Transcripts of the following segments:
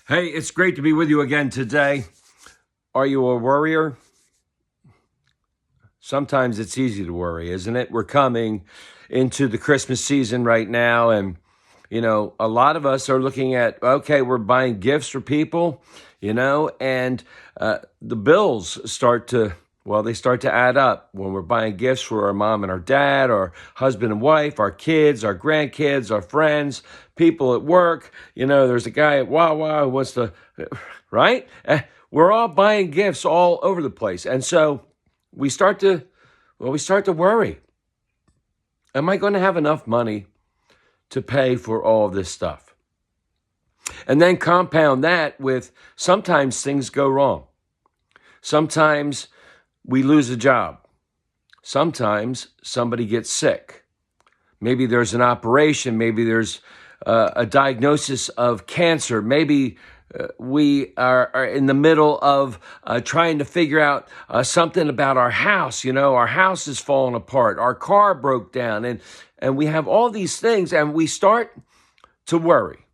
Hey, it's great to be with you again today. Are you a worrier? Sometimes it's easy to worry, isn't it? We're coming into the Christmas season right now, and a lot of us are looking at, okay, we're buying gifts for people, and the bills they start to add up when we're buying gifts for our mom and our dad, our husband and wife, our kids, our grandkids, our friends, people at work. There's a guy at Wawa who wants to, right? We're all buying gifts all over the place. And so we start to, we start to worry. Am I going to have enough money to pay for all of this stuff? And then compound that with sometimes things go wrong. Sometimes we lose a job. Sometimes somebody gets sick. Maybe there's an operation. Maybe there's a diagnosis of cancer. Maybe we are in the middle of trying to figure out something about our house. Our house is falling apart. Our car broke down. And we have all these things, and we start to worry.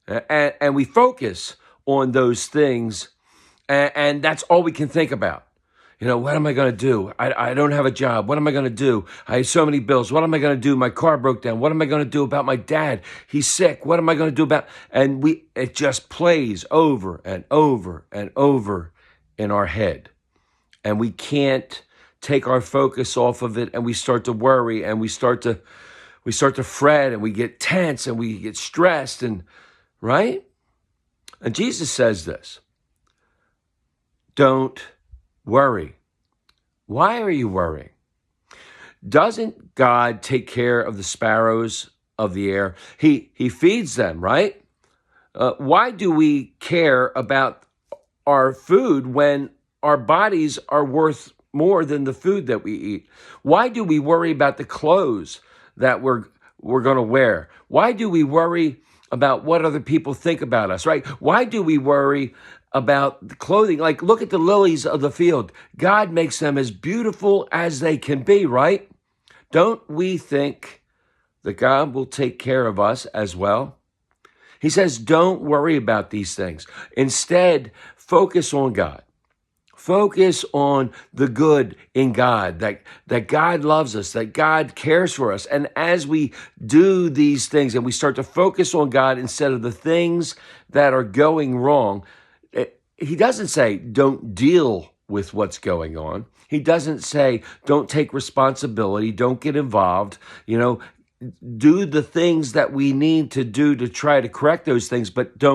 And we focus on those things, and that's all we can think about. What am I going to do? I don't have a job. What am I going to do? I have so many bills. What am I going to do? My car broke down. What am I going to do about my dad? He's sick. What am I going to do about? And it just plays over and over and over in our head. And we can't take our focus off of it, and we start to worry, and we start to fret, and we get tense, and we get stressed, and right? And Jesus says this: don't worry. Why are you worrying? Doesn't God take care of the sparrows of the air? He feeds them, right? Why do we care about our food when our bodies are worth more than the food that we eat? Why do we worry about the clothes that we're going to wear? Why do we worry about what other people think about us, right? Why do we worry about the clothing? Like, look at the lilies of the field. God makes them as beautiful as they can be, right? Don't we think that God will take care of us as well? He says, don't worry about these things. Instead, focus on God. Focus on the good in God, that God loves us, that God cares for us. And as we do these things and we start to focus on God instead of the things that are going wrong, he doesn't say don't deal with what's going on. He doesn't say don't take responsibility, don't get involved, do the things that we need to do to try to correct those things, but don't